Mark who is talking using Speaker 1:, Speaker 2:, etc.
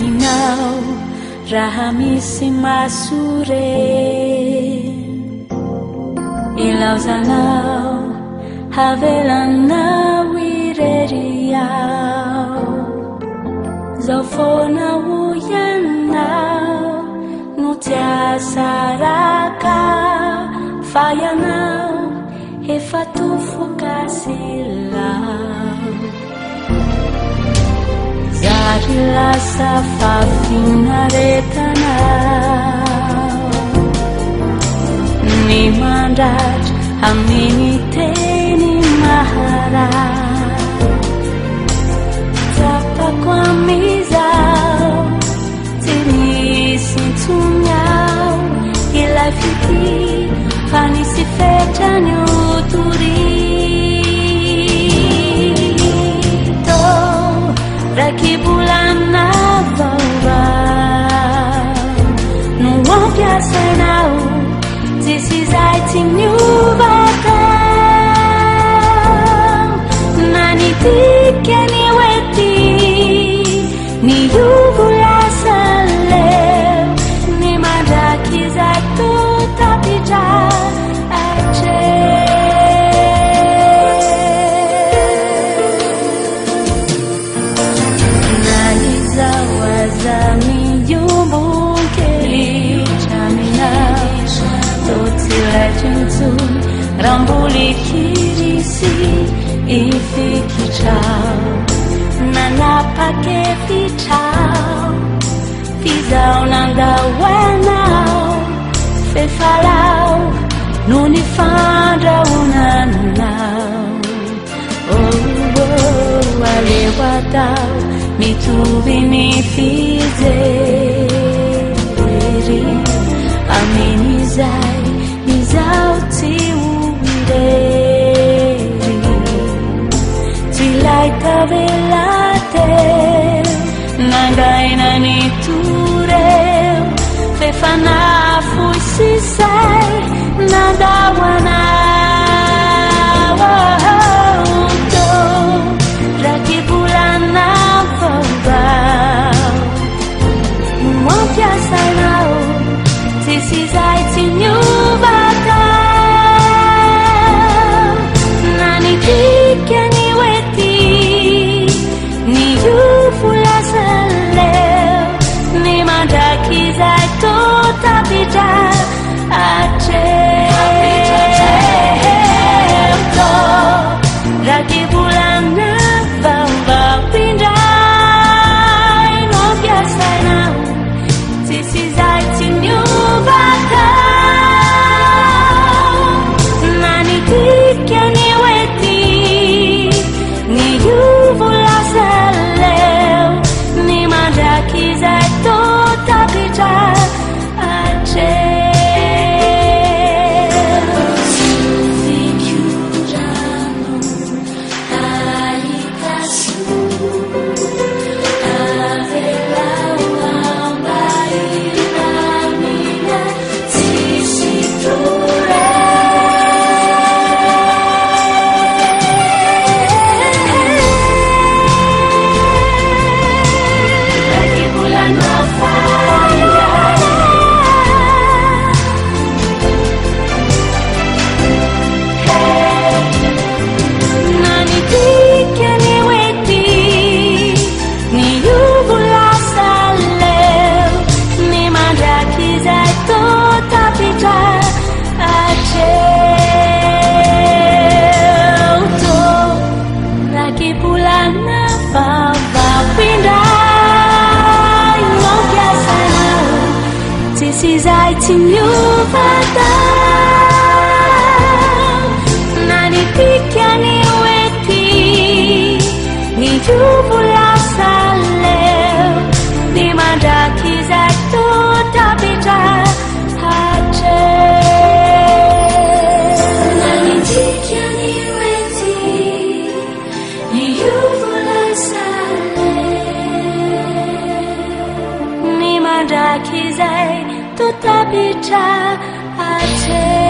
Speaker 1: ninao raha misy masure ilauzanao havelanao ireriao zao foana uianao no tiasaraka fa ianao efa tofokasilao zary lasa fafinaretanao ny mandratra amin'ny teny maharay tapako amizao tsy misy ntsonyao ilay fiki fa nisy fetrany uturito rakibulana vaovao no ampiasainao tsisizay tsy miovatao na nitikany oety ny ovo lasa leo ny mandraky izay totapitra rambulikirisi ifikichao nanapakefichao fizao nandawanao fefalau nunifandra unanao alewatao mitubinifizeri aminizai nizauti Tilaitavelate nangaina nitureu fefana fusisai nadawana wauto rakibulana vaubau muampiasainao tisizai tinyubata nanitikyani weti ni yufulasa leo ni mandraky zay totapitra atreuto rakibulana vaovapindray no ampiasainao tsisizay tsy miovatao nanitikyani Tisizai tinyuvatao nanitikyani weti ni yuvulasa leo ni mandraky zay totapitra atreu nanitikyani weti ni yuvulasa leo ni mandraky zay totapitra atreu